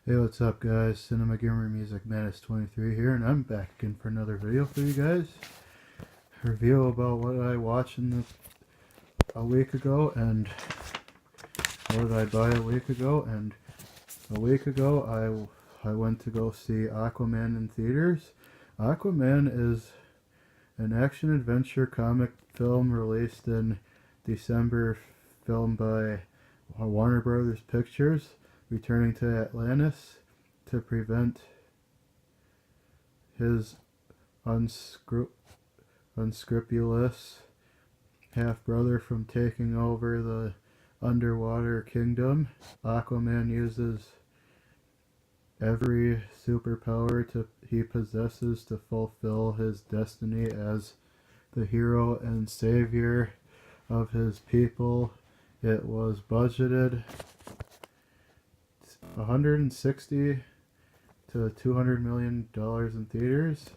Hey, what's up, guys? Cinema Gamer Music Madness 23 here, and I'm back again for another video for you guys. A review about what I watched a week ago, and what did I buy a week ago. And a week ago, I went to go see Aquaman in theaters. Aquaman is an action-adventure comic film released in December, filmed by Warner Brothers Pictures, returning to Atlantis to prevent his unscrupulous half-brother from taking over the underwater kingdom. Aquaman uses every superpower he possesses to fulfill his destiny as the hero and savior of his people. It was budgeted $160 to $200 million in theaters.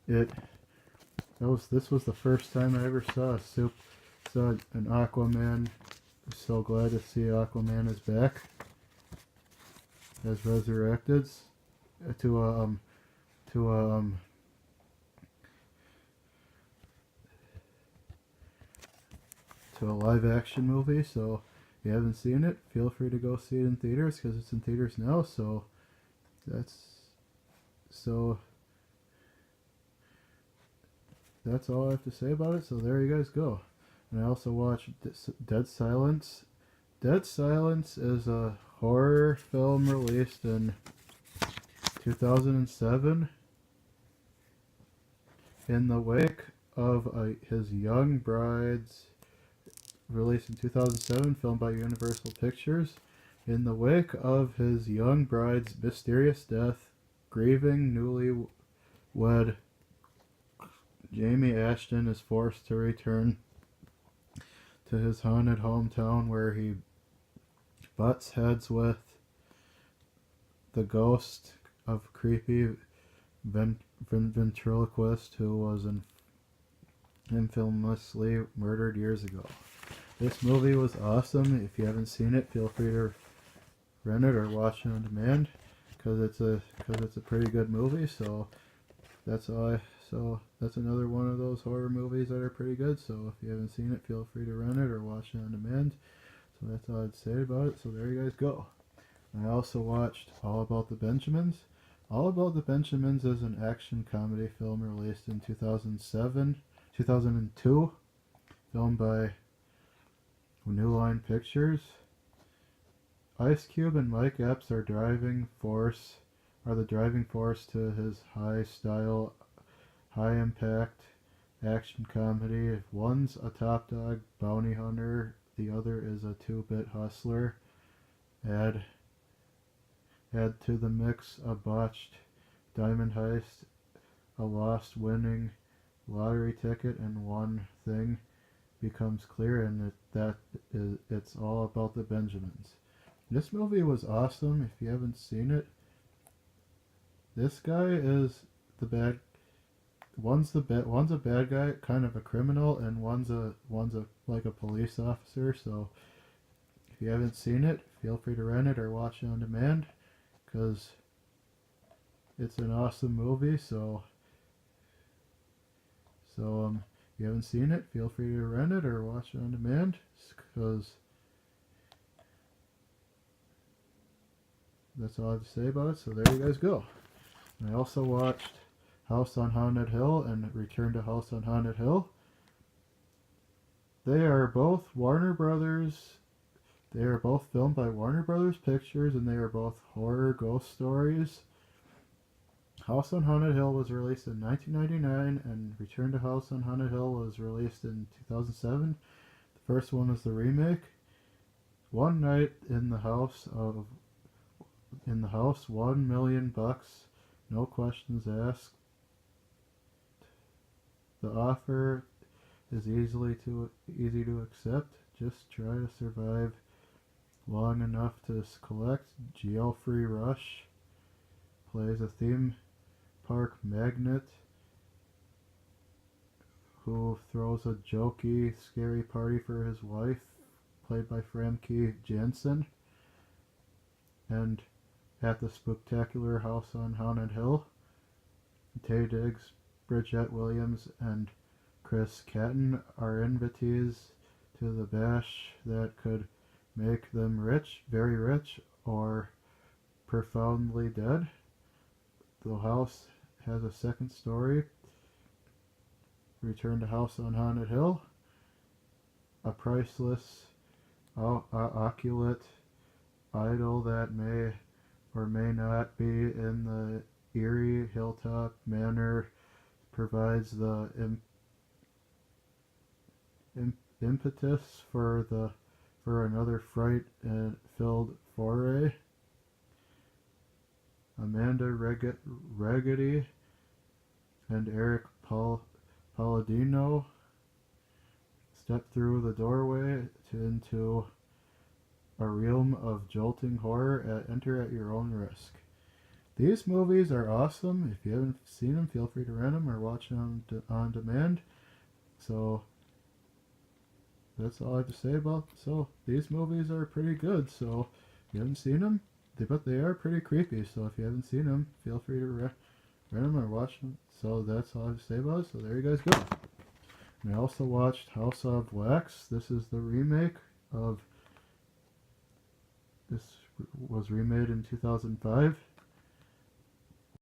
This was the first time I ever saw an Aquaman. So glad to see Aquaman is back, as resurrected to a live action movie. So if you haven't seen it, feel free to go see it in theaters, because it's in theaters now. That's all I have to say about it. So there you guys go. And I also watched Dead Silence. Dead Silence is a horror film released in 2007 in the wake of his Young Bride's, released in 2007, filmed by Universal Pictures. In the wake of his young bride's mysterious death, grieving newlywed Jamie Ashton is forced to return to his haunted hometown, where he butts heads with the ghost of creepy ventriloquist who was infamously murdered years ago. This movie was awesome. If you haven't seen it, feel free to rent it or watch it on demand, because it's a pretty good movie. So that's another one of those horror movies that are pretty good. So if you haven't seen it, feel free to rent it or watch it on demand. So that's all I'd say about it. So there you guys go. I also watched All About the Benjamins. All About the Benjamins is an action comedy film released in 2002, filmed by New Line Pictures. Ice Cube and Mike Epps are the driving force to his high-style, high-impact action comedy. If one's a top-dog bounty hunter, the other is a two-bit hustler. Add to the mix a botched diamond heist, a lost winning lottery ticket, and one thing becomes clear, and it's all about the Benjamins. This movie was awesome. If you haven't seen it, this guy is the bad. One's a bad guy, kind of a criminal, and one's like a police officer. So if you haven't seen it, feel free to rent it or watch it on demand, because it's an awesome movie. So if you haven't seen it, feel free to rent it or watch it on demand, because that's all I have to say about it. So there you guys go. And I also watched House on Haunted Hill and Return to House on Haunted Hill. They are both Warner Brothers. They are both filmed by Warner Brothers Pictures, and they are both horror ghost stories. House on Haunted Hill was released in 1999, and Return to House on Haunted Hill was released in 2007. The first one was the remake. One night in the house, $1 million, no questions asked. The offer is easy to accept. Just try to survive long enough to collect. Geoffrey Rush plays a theme park magnate who throws a jokey, scary party for his wife, played by Famke Janssen. and At the Spooktacular House on Haunted Hill. Taye Diggs, Bridget Williams, and Chris Catton are invitees to the bash that could make them rich, very rich, or profoundly dead. The house has a second story. Return to House on Haunted Hill. A priceless, oculate idol that may or may not be in the eerie hilltop manor provides the impetus for another fright-filled foray. Amanda Raggedy and Eric Palladino step through the doorway into a realm of jolting horror. Enter at your own risk. These movies are awesome. If you haven't seen them, feel free to rent them or watch them on demand. So that's all I have to say about. So these movies are pretty good. So if you haven't seen them, but they are pretty creepy. So if you haven't seen them, feel free to rent them or watch them. So that's all I have to say about it. So there you guys go. And I also watched House of Wax. This is the remake of. This was remade in 2005.